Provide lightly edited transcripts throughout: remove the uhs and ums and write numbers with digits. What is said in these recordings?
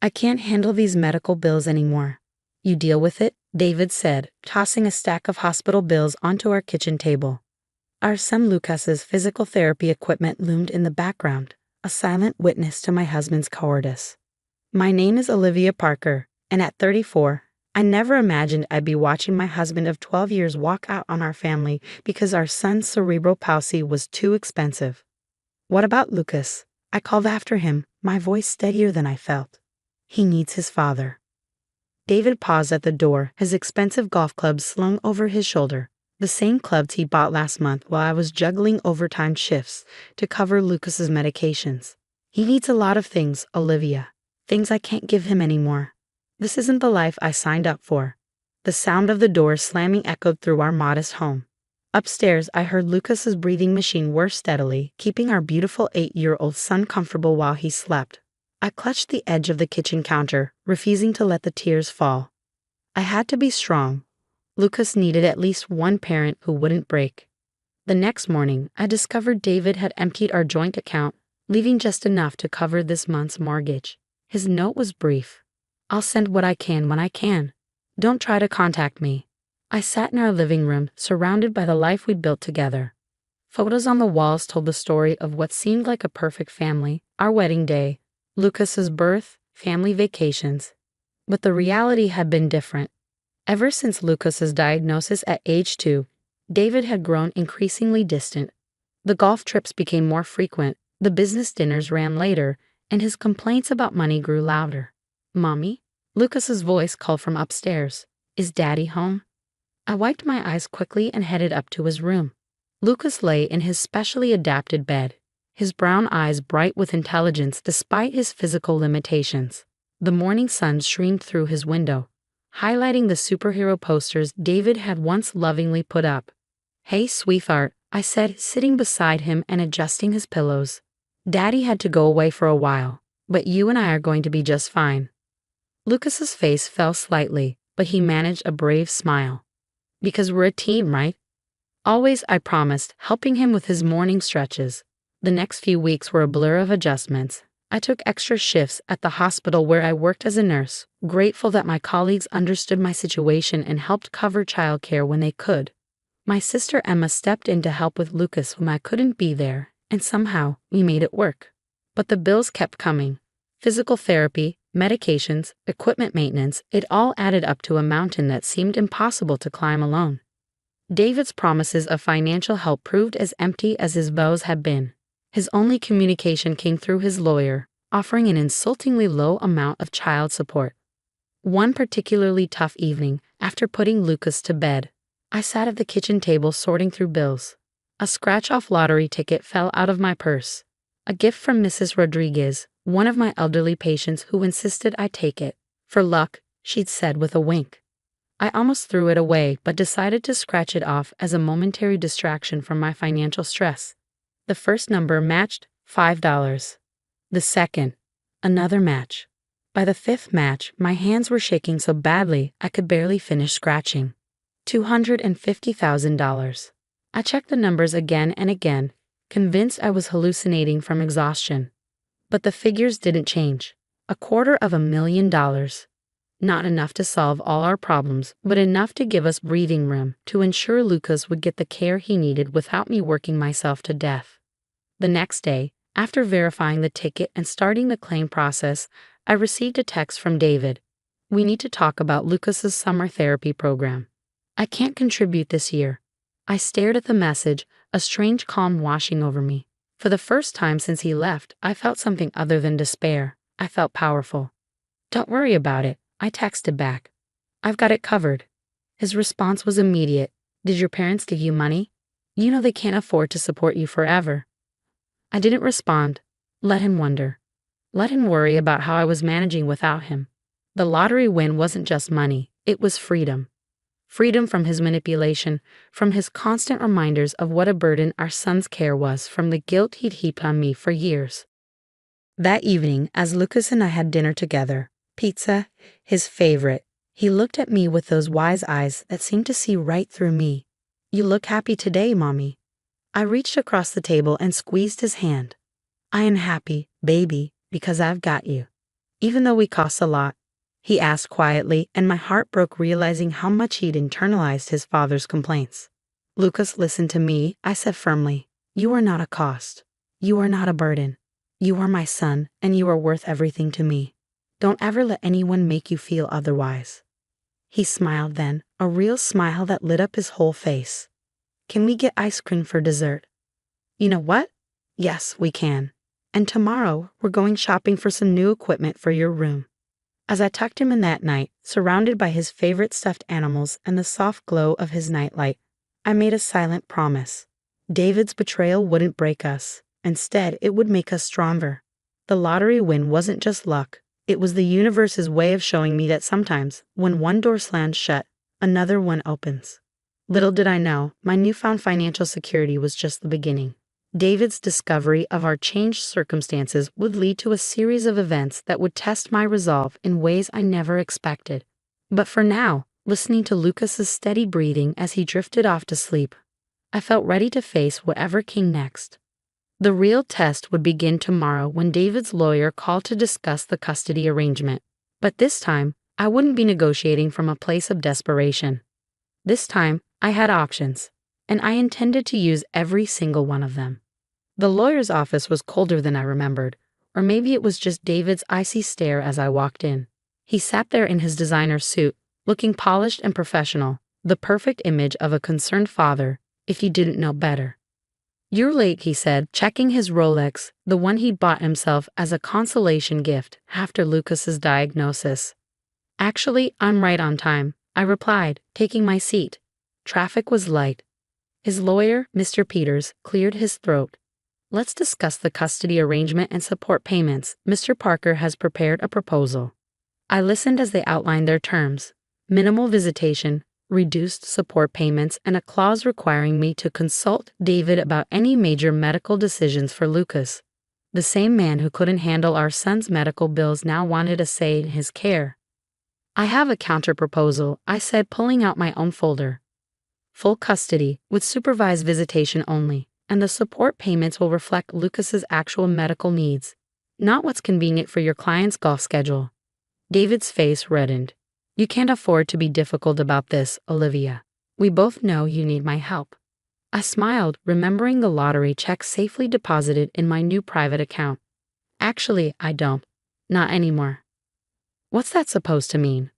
I can't handle these medical bills anymore. You deal with it, David said, tossing a stack of hospital bills onto our kitchen table. Our son Lucas's physical therapy equipment loomed in the background, a silent witness to my husband's cowardice. My name is Olivia Parker, and at 34, I never imagined I'd be watching my husband of 12 years walk out on our family because our son's cerebral palsy was too expensive. What about Lucas? I called after him, my voice steadier than I felt. He needs his father. David paused at the door, his expensive golf clubs slung over his shoulder, the same clubs he bought last month while I was juggling overtime shifts to cover Lucas's medications. He needs a lot of things, Olivia. Things I can't give him anymore. This isn't the life I signed up for. The sound of the door slamming echoed through our modest home. Upstairs, I heard Lucas's breathing machine whir steadily, keeping our beautiful 8-year-old son comfortable while he slept. I clutched the edge of the kitchen counter, refusing to let the tears fall. I had to be strong. Lucas needed at least one parent who wouldn't break. The next morning, I discovered David had emptied our joint account, leaving just enough to cover this month's mortgage. His note was brief. I'll send what I can when I can. Don't try to contact me. I sat in our living room, surrounded by the life we'd built together. Photos on the walls told the story of what seemed like a perfect family, our wedding day, Lucas's birth, family vacations. But the reality had been different. Ever since Lucas's diagnosis at age 2, David had grown increasingly distant. The golf trips became more frequent, the business dinners ran later, and his complaints about money grew louder. "Mommy?" Lucas's voice called from upstairs. "Is Daddy home?" I wiped my eyes quickly and headed up to his room. Lucas lay in his specially adapted bed, his brown eyes bright with intelligence despite his physical limitations. The morning sun streamed through his window, highlighting the superhero posters David had once lovingly put up. "Hey, sweetheart," I said, sitting beside him and adjusting his pillows. "Daddy had to go away for a while, but you and I are going to be just fine." Lucas's face fell slightly, but he managed a brave smile. "Because we're a team, right?" "Always," I promised, helping him with his morning stretches. The next few weeks were a blur of adjustments. I took extra shifts at the hospital where I worked as a nurse, grateful that my colleagues understood my situation and helped cover childcare when they could. My sister Emma stepped in to help with Lucas when I couldn't be there, and somehow we made it work. But the bills kept coming. Physical therapy, medications, equipment maintenance, it all added up to a mountain that seemed impossible to climb alone. David's promises of financial help proved as empty as his vows had been. His only communication came through his lawyer, offering an insultingly low amount of child support. One particularly tough evening, after putting Lucas to bed, I sat at the kitchen table sorting through bills. A scratch-off lottery ticket fell out of my purse. A gift from Mrs. Rodriguez, one of my elderly patients who insisted I take it. "For luck," she'd said with a wink. I almost threw it away, but decided to scratch it off as a momentary distraction from my financial stress. The first number matched, $5. The second, another match. By the fifth match, my hands were shaking so badly I could barely finish scratching. $250,000. I checked the numbers again and again, convinced I was hallucinating from exhaustion. But the figures didn't change. $250,000. Not enough to solve all our problems, but enough to give us breathing room to ensure Lucas would get the care he needed without me working myself to death. The next day, after verifying the ticket and starting the claim process, I received a text from David. "We need to talk about Lucas's summer therapy program. I can't contribute this year." I stared at the message, a strange calm washing over me. For the first time since he left, I felt something other than despair. I felt powerful. "Don't worry about it," I texted back. "I've got it covered." His response was immediate. "Did your parents give you money? You know they can't afford to support you forever." I didn't respond. Let him wonder. Let him worry about how I was managing without him. The lottery win wasn't just money, it was freedom. Freedom from his manipulation, from his constant reminders of what a burden our son's care was, from the guilt he'd heaped on me for years. That evening, as Lucas and I had dinner together, pizza, his favorite, he looked at me with those wise eyes that seemed to see right through me. "You look happy today, Mommy." I reached across the table and squeezed his hand. "I am happy, baby, because I've got you. even though we cost a lot?" he asked quietly, and my heart broke realizing how much he'd internalized his father's complaints. "Lucas, listen to me," I said firmly. "You are not a cost. You are not a burden. You are my son, and you are worth everything to me. Don't ever let anyone make you feel otherwise." He smiled then, a real smile that lit up his whole face. "Can we get ice cream for dessert?" "You know what? Yes, we can. And tomorrow, we're going shopping for some new equipment for your room." As I tucked him in that night, surrounded by his favorite stuffed animals and the soft glow of his nightlight, I made a silent promise. David's betrayal wouldn't break us. Instead, it would make us stronger. The lottery win wasn't just luck. It was the universe's way of showing me that sometimes, when one door slams shut, another one opens. Little did I know, my newfound financial security was just the beginning. David's discovery of our changed circumstances would lead to a series of events that would test my resolve in ways I never expected. But for now, listening to Lucas's steady breathing as he drifted off to sleep, I felt ready to face whatever came next. The real test would begin tomorrow when David's lawyer called to discuss the custody arrangement. But this time, I wouldn't be negotiating from a place of desperation. This time, I had options, and I intended to use every single one of them. The lawyer's office was colder than I remembered, or maybe it was just David's icy stare as I walked in. He sat there in his designer suit, looking polished and professional, the perfect image of a concerned father, if you didn't know better. "You're late," he said, checking his Rolex, the one he'd bought himself as a consolation gift after Lucas's diagnosis. "Actually, I'm right on time," I replied, taking my seat. Traffic was light. His lawyer, Mr. Peters, cleared his throat. "Let's discuss the custody arrangement and support payments. Mr. Parker has prepared a proposal." I listened as they outlined their terms: minimal visitation, reduced support payments, and a clause requiring me to consult David about any major medical decisions for Lucas. The same man who couldn't handle our son's medical bills now wanted a say in his care. "I have a counter-proposal," I said, pulling out my own folder. "Full custody, with supervised visitation only, and the support payments will reflect Lucas's actual medical needs, not what's convenient for your client's golf schedule." David's face reddened. "You can't afford to be difficult about this, Olivia. We both know you need my help." I smiled, remembering the lottery check safely deposited in my new private account. "Actually, I don't. Not anymore." "What's that supposed to mean?"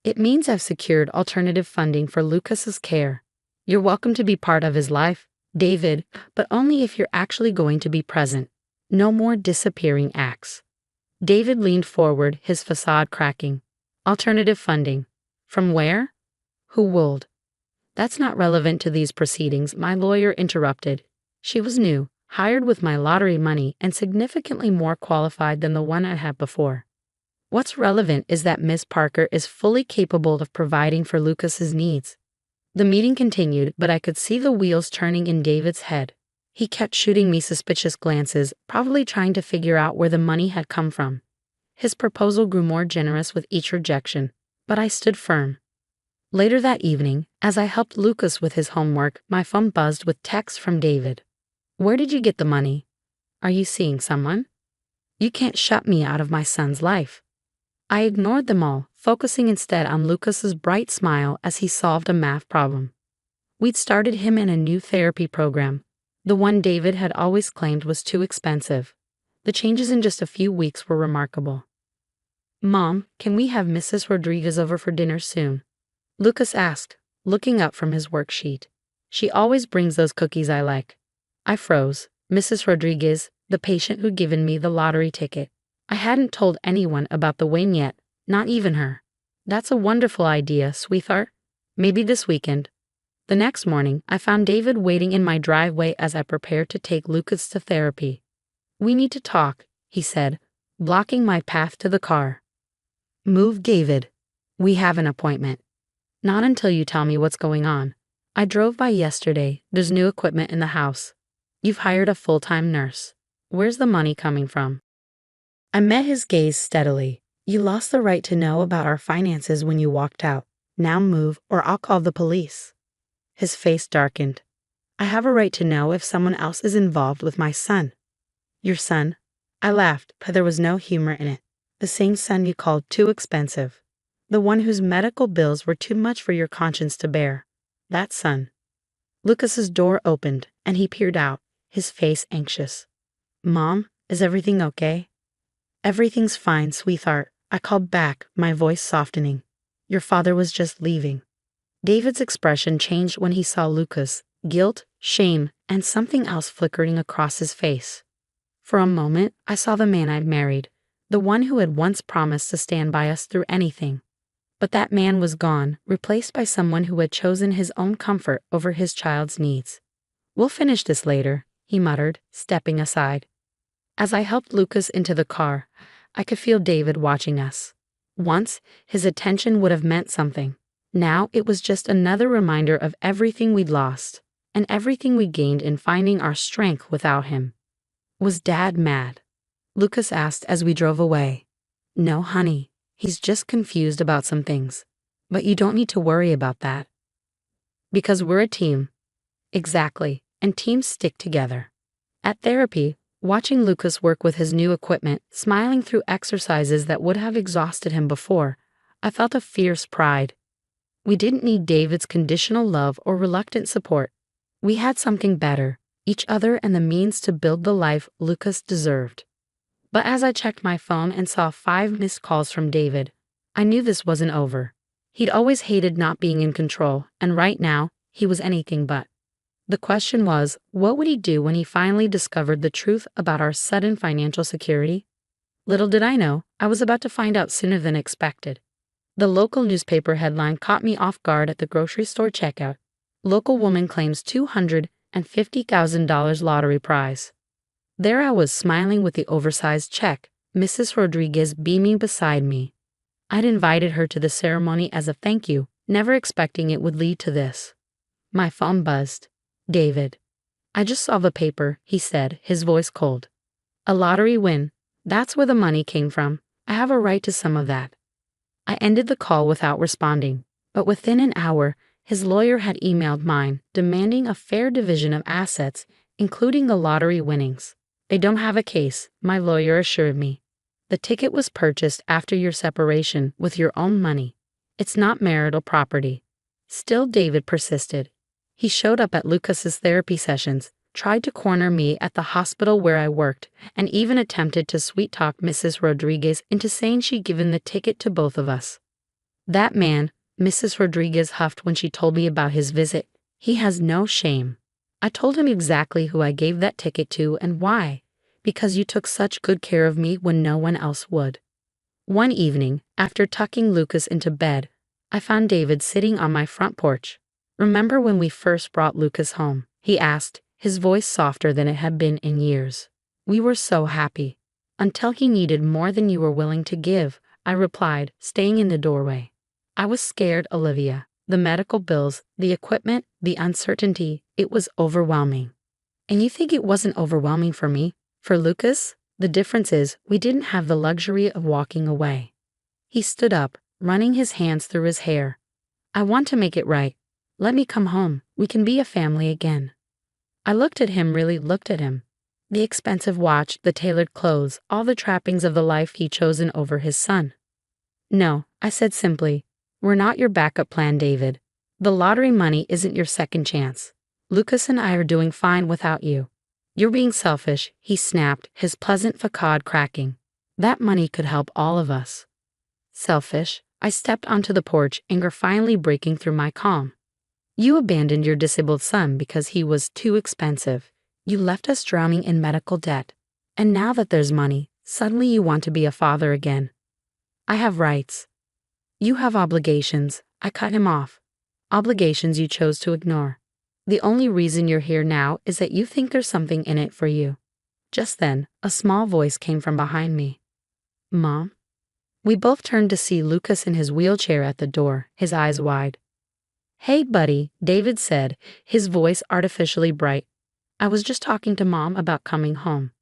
"It means I've secured alternative funding for Lucas's care. You're welcome to be part of his life, David, but only if you're actually going to be present. No more disappearing acts." David leaned forward, his facade cracking. "Alternative funding. From where?" "Who would?" "That's not relevant to these proceedings," my lawyer interrupted. She was new, hired with my lottery money, and significantly more qualified than the one I had before. "What's relevant is that Miss Parker is fully capable of providing for Lucas's needs." The meeting continued, but I could see the wheels turning in David's head. He kept shooting me suspicious glances, probably trying to figure out where the money had come from. His proposal grew more generous with each rejection, but I stood firm. Later that evening, as I helped Lucas with his homework, my phone buzzed with texts from David. "Where did you get the money? Are you seeing someone? You can't shut me out of my son's life." I ignored them all, focusing instead on Lucas's bright smile as he solved a math problem. We'd started him in a new therapy program, the one David had always claimed was too expensive. The changes in just a few weeks were remarkable. "Mom, can we have Mrs. Rodriguez over for dinner soon?" Lucas asked, looking up from his worksheet. "She always brings those cookies I like." I froze. Mrs. Rodriguez, the patient who'd given me the lottery ticket. I hadn't told anyone about the win yet, not even her. "That's a wonderful idea, sweetheart. Maybe this weekend." The next morning, I found David waiting in my driveway as I prepared to take Lucas to therapy. "We need to talk," he said, blocking my path to the car. "Move, David. We have an appointment." "Not until you tell me what's going on. I drove by yesterday. There's new equipment in the house. You've hired a full-time nurse. Where's the money coming from?" I met his gaze steadily. "You lost the right to know about our finances when you walked out. Now move, or I'll call the police." His face darkened. "I have a right to know if someone else is involved with my son." "Your son?" I laughed, but there was no humor in it. The same son you called too expensive. The one whose medical bills were too much for your conscience to bear. That son. Lucas's door opened, and he peered out, his face anxious. Mom, is everything okay? Everything's fine, sweetheart, I called back, my voice softening. Your father was just leaving. David's expression changed when he saw Lucas, guilt, shame, and something else flickering across his face. For a moment, I saw the man I'd married, the one who had once promised to stand by us through anything. But that man was gone, replaced by someone who had chosen his own comfort over his child's needs. We'll finish this later, he muttered, stepping aside. As I helped Lucas into the car, I could feel David watching us. Once, his attention would have meant something. Now it was just another reminder of everything we'd lost, and everything we gained in finding our strength without him. Was Dad mad? Lucas asked as we drove away. No, honey, he's just confused about some things. But you don't need to worry about that. Because we're a team. Exactly, and teams stick together. At therapy, watching Lucas work with his new equipment, smiling through exercises that would have exhausted him before, I felt a fierce pride. We didn't need David's conditional love or reluctant support. We had something better, each other and the means to build the life Lucas deserved. But as I checked my phone and saw 5 missed calls from David, I knew this wasn't over. He'd always hated not being in control, and right now, he was anything but. The question was, what would he do when he finally discovered the truth about our sudden financial security? Little did I know, I was about to find out sooner than expected. The local newspaper headline caught me off guard at the grocery store checkout. Local woman claims $250,000 lottery prize. There I was smiling with the oversized check, Mrs. Rodriguez beaming beside me. I'd invited her to the ceremony as a thank you, never expecting it would lead to this. My phone buzzed. David. I just saw the paper, he said, his voice cold. A lottery win. That's where the money came from. I have a right to some of that. I ended the call without responding, but within an hour, his lawyer had emailed mine, demanding a fair division of assets, including the lottery winnings. They don't have a case, my lawyer assured me. The ticket was purchased after your separation with your own money. It's not marital property. Still, David persisted. He showed up at Lucas's therapy sessions, tried to corner me at the hospital where I worked, and even attempted to sweet-talk Mrs. Rodriguez into saying she'd given the ticket to both of us. That man, Mrs. Rodriguez huffed when she told me about his visit, he has no shame. I told him exactly who I gave that ticket to and why. Because you took such good care of me when no one else would. One evening, after tucking Lucas into bed, I found David sitting on my front porch. Remember when we first brought Lucas home? He asked, his voice softer than it had been in years. We were so happy. Until he needed more than you were willing to give, I replied, staying in the doorway. I was scared, Olivia. The medical bills, the equipment, the uncertainty, it was overwhelming. And you think it wasn't overwhelming for me? For Lucas? The difference is, we didn't have the luxury of walking away. He stood up, running his hands through his hair. I want to make it right. Let me come home. We can be a family again. I looked at him, really looked at him. The expensive watch, the tailored clothes, all the trappings of the life he'd chosen over his son. No, I said simply, we're not your backup plan, David. The lottery money isn't your second chance. Lucas and I are doing fine without you. You're being selfish, he snapped, his pleasant facade cracking. That money could help all of us. Selfish? I stepped onto the porch, anger finally breaking through my calm. You abandoned your disabled son because he was too expensive. You left us drowning in medical debt. And now that there's money, suddenly you want to be a father again. I have rights. You have obligations. I cut him off. Obligations you chose to ignore. The only reason you're here now is that you think there's something in it for you. Just then, a small voice came from behind me. Mom? We both turned to see Lucas in his wheelchair at the door, his eyes wide. Hey, buddy, David said, his voice artificially bright. I was just talking to Mom about coming home.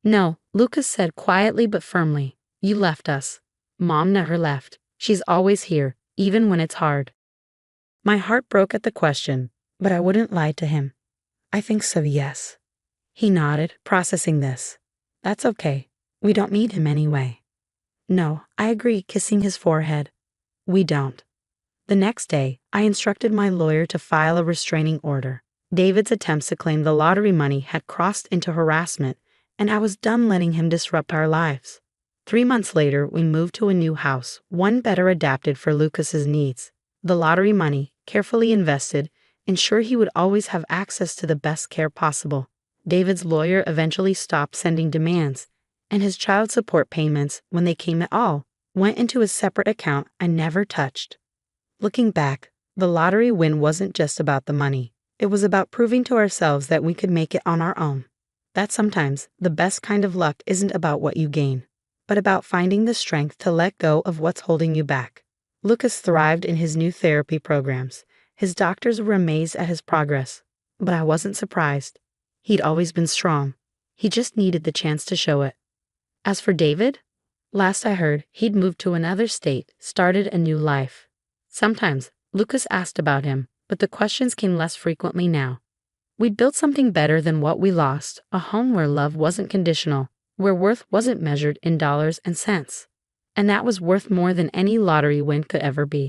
No, Lucas said quietly but firmly. You left us. Mom never left. She's always here, even when it's hard. My heart broke at the question, but I wouldn't lie to him. I think so, yes. He nodded, processing this. That's okay. We don't need him anyway. No, I agree, kissing his forehead. We don't. The next day, I instructed my lawyer to file a restraining order. David's attempts to claim the lottery money had crossed into harassment, and I was done letting him disrupt our lives. 3 months later, we moved to a new house, one better adapted for Lucas's needs. The lottery money, carefully invested, ensured he would always have access to the best care possible. David's lawyer eventually stopped sending demands, and his child support payments, when they came at all, went into a separate account I never touched. Looking back, the lottery win wasn't just about the money. It was about proving to ourselves that we could make it on our own. That sometimes the best kind of luck isn't about what you gain, but about finding the strength to let go of what's holding you back. Lucas thrived in his new therapy programs. His doctors were amazed at his progress, but I wasn't surprised. He'd always been strong. He just needed the chance to show it. As for David, last I heard, he'd moved to another state, started a new life. Sometimes, Lucas asked about him, but the questions came less frequently now. We'd built something better than what we lost, a home where love wasn't conditional, where worth wasn't measured in dollars and cents. And that was worth more than any lottery win could ever be.